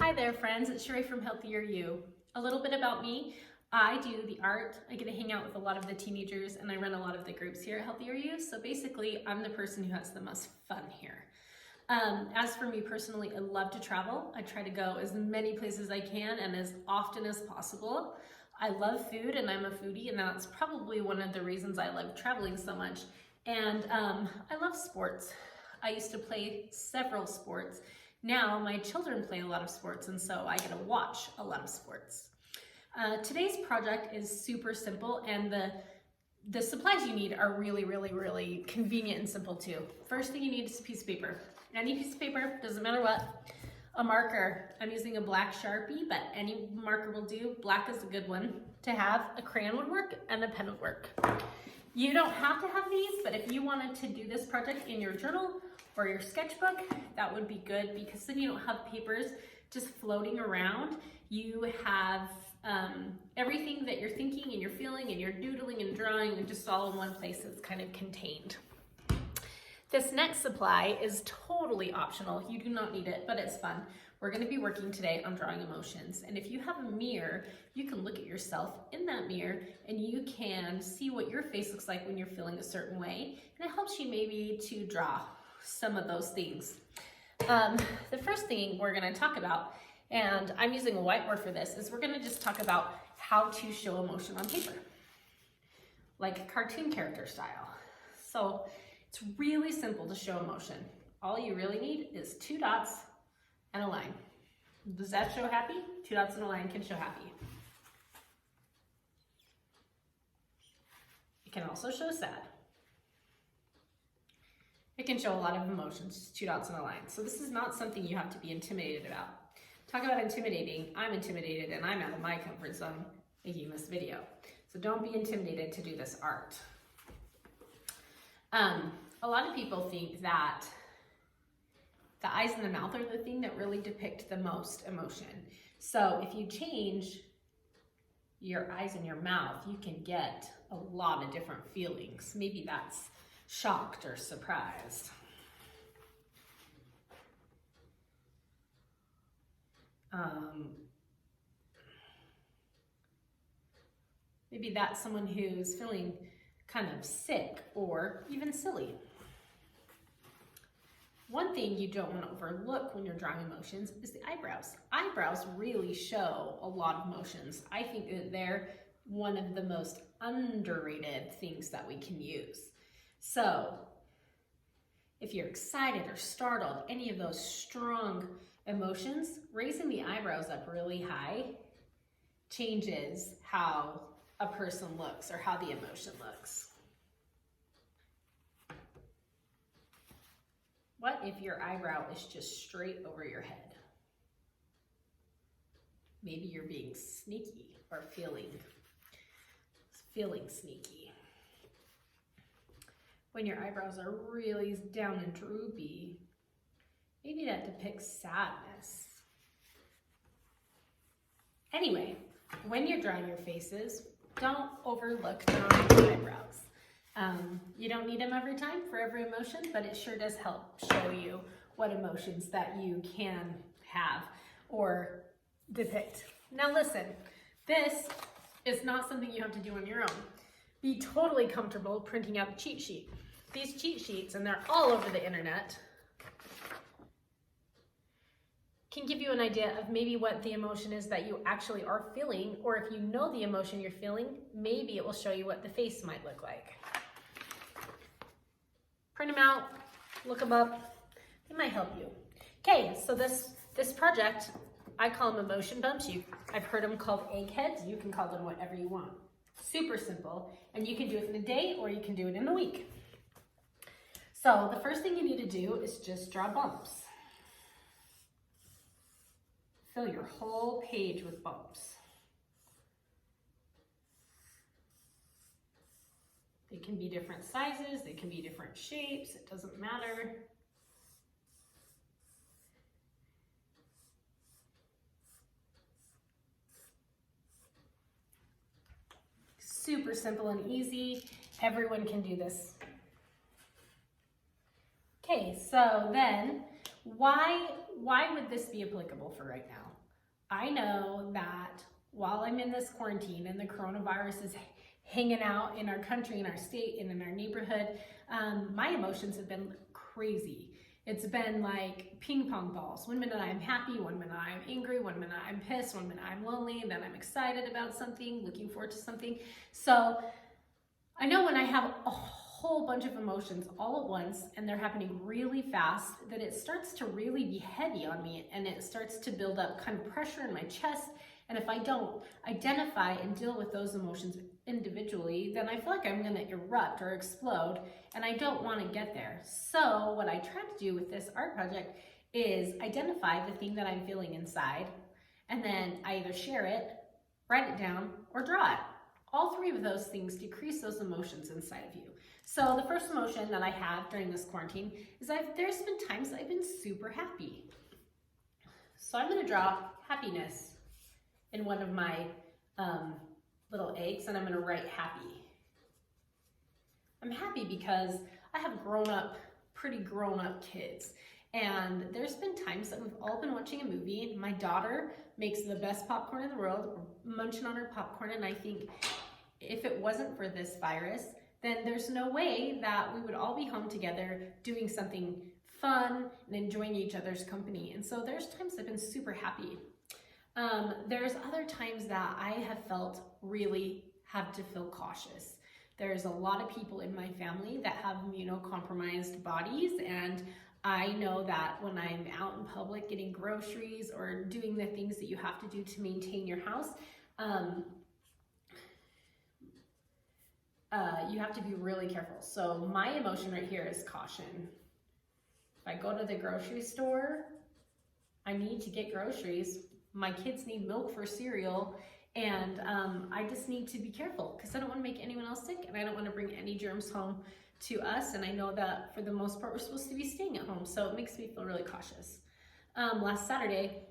Hi there friends, it's Sheree from Healthier You. A little bit about me. I do the art. I get to hang out with a lot of the teenagers and I run a lot of the groups here at Healthier You. So basically I'm the person who has the most fun here. As for me personally, I love to travel. I try to go as many places as I can and as often as possible. I love food and I'm a foodie, and that's probably one of the reasons I love traveling so much. And I love sports. I used to play several sports. Now my children play a lot of sports, and so I get to watch a lot of sports. Today's project is super simple, and the supplies you need are really convenient and simple too. First thing you need is a piece of paper. Any piece of paper, doesn't matter what. A marker. I'm using a black Sharpie, but any marker will do. Black is a good one to have. A crayon would work, and a pen would work. You don't have to have these, but if you wanted to do this project in your journal or your sketchbook, that would be good, because then you don't have papers just floating around. You have everything that you're thinking and you're feeling and you're doodling and drawing and just all in one place that's kind of contained. This next supply is totally optional. You do not need it, but it's fun. We're going to be working today on drawing emotions. And if you have a mirror, you can look at yourself in that mirror and you can see what your face looks like when you're feeling a certain way. And it helps you maybe to draw some of those things. The first thing we're going to talk about, and I'm using a whiteboard for this, is we're going to just talk about how to show emotion on paper, like a cartoon character style. So it's really simple to show emotion. All you really need is 2 dots and a line. Does that show happy? 2 dots and a line can show happy. It can also show sad. It can show a lot of emotions, just 2 dots and a line. So this is not something you have to be intimidated about. Talk about intimidating. I'm intimidated and I'm out of my comfort zone making this video. So don't be intimidated to do this art. A lot of people think that the eyes and the mouth are the thing that really depict the most emotion. So if you change your eyes and your mouth, you can get a lot of different feelings. Maybe that's shocked or surprised. Maybe that's someone who's feeling kind of sick or even silly. One thing you don't want to overlook when you're drawing emotions is the eyebrows. Eyebrows really show a lot of emotions. I think that they're one of the most underrated things that we can use. So if you're excited or startled, any of those strong emotions, raising the eyebrows up really high changes how a person looks or how the emotion looks. What if your eyebrow is just straight over your head? Maybe you're being sneaky or feeling sneaky. When your eyebrows are really down and droopy, maybe that depicts sadness. Anyway, when you're drawing your faces, don't overlook drawing your eyebrows. You don't need them every time for every emotion, but it sure does help show you what emotions that you can have or depict. Now listen, this is not something you have to do on your own. Be totally comfortable printing out a cheat sheet. These cheat sheets, and they're all over the internet, can give you an idea of maybe what the emotion is that you actually are feeling, or if you know the emotion you're feeling, maybe it will show you what the face might look like. Print them out, look them up, it might help you. Okay, so this project, I call them emotion bumps. I've heard them called eggheads. You can call them whatever you want. Super simple, and you can do it in a day or you can do it in a week. So the first thing you need to do is just draw bumps. Fill your whole page with bumps. They can be different sizes, they can be different shapes, it doesn't matter. Super simple and easy. Everyone can do this. Okay, so then why why would this be applicable for right now? I know that while I'm in this quarantine and the coronavirus is hanging out in our country, in our state, and in our neighborhood, my emotions have been crazy. It's been like ping pong balls. One minute I'm happy, one minute I'm angry, one minute I'm pissed, one minute I'm lonely, and then I'm excited about something, looking forward to something. So I know when I have a whole bunch of emotions all at once and they're happening really fast, that it starts to really be heavy on me, and it starts to build up kind of pressure in my chest. And if I don't identify and deal with those emotions individually, then I feel like I'm gonna erupt or explode, and I don't wanna get there. So what I try to do with this art project is identify the thing that I'm feeling inside, and then I either share it, write it down, or draw it. All three of those things decrease those emotions inside of you. So the first emotion that I have during this quarantine is there's been times that I've been super happy. So I'm gonna draw happiness in one of my little eggs, and I'm gonna write happy. I'm happy because I have pretty grown up kids. And there's been times that we've all been watching a movie. My daughter makes the best popcorn in the world, munching on her popcorn, and I think if it wasn't for this virus, then there's no way that we would all be home together doing something fun and enjoying each other's company. And so there's times I've been super happy. There's other times that I have felt really have to feel cautious. There's a lot of people in my family that have immunocompromised bodies, and I know that when I'm out in public getting groceries or doing the things that you have to do to maintain your house, you have to be really careful. So my emotion right here is caution. If I go to the grocery store, I need to get groceries. My kids need milk for cereal, and I just need to be careful because I don't want to make anyone else sick, and I don't want to bring any germs home to us. And I know that for the most part, we're supposed to be staying at home, so it makes me feel really cautious. Last Saturday,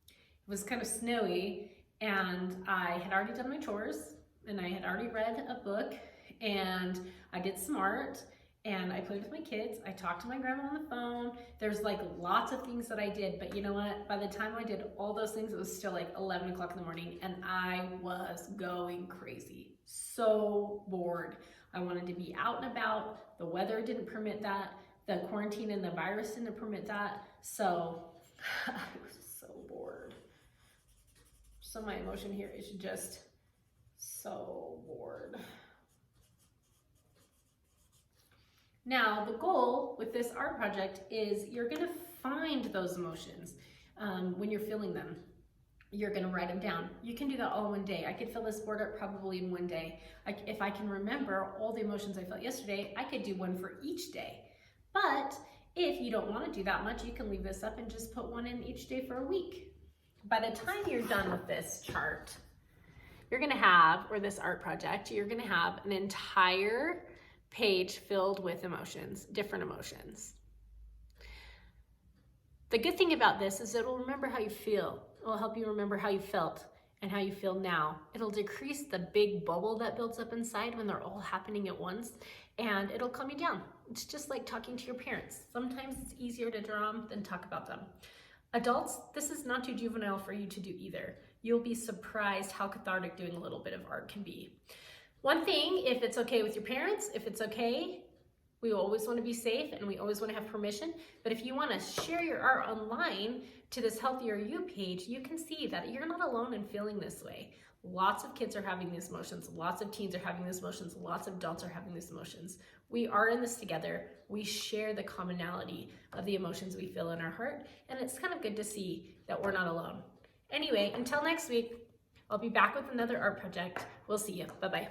it was kind of snowy, and I had already done my chores, and I had already read a book, and I did some art, and I played with my kids. I talked to my grandma on the phone. There's like lots of things that I did, but you know what? By the time I did all those things, it was still like 11 o'clock in the morning, and I was going crazy. So bored. I wanted to be out and about. The weather didn't permit that. The quarantine and the virus didn't permit that. So I was so bored. So my emotion here is just so bored. Now, the goal with this art project is you're gonna find those emotions when you're feeling them. You're gonna write them down. You can do that all in one day. I could fill this board up probably in one day. If I can remember all the emotions I felt yesterday, I could do one for each day. But if you don't wanna do that much, you can leave this up and just put one in each day for a week. By the time you're done with this chart, you're gonna have, or this art project, you're gonna have an entire page filled with emotions, different emotions. The good thing about this is it'll remember how you feel. It'll help you remember how you felt and how you feel now. It'll decrease the big bubble that builds up inside when they're all happening at once, and it'll calm you down. It's just like talking to your parents. Sometimes it's easier to draw them than talk about them. Adults, this is not too juvenile for you to do either. You'll be surprised how cathartic doing a little bit of art can be. One thing, if it's okay with your parents, if it's okay, we always want to be safe and we always want to have permission. But if you want to share your art online to this Healthier You page, you can see that you're not alone in feeling this way. Lots of kids are having these emotions. Lots of teens are having these emotions. Lots of adults are having these emotions. We are in this together. We share the commonality of the emotions we feel in our heart. And it's kind of good to see that we're not alone. Anyway, until next week, I'll be back with another art project. We'll see you. Bye-bye.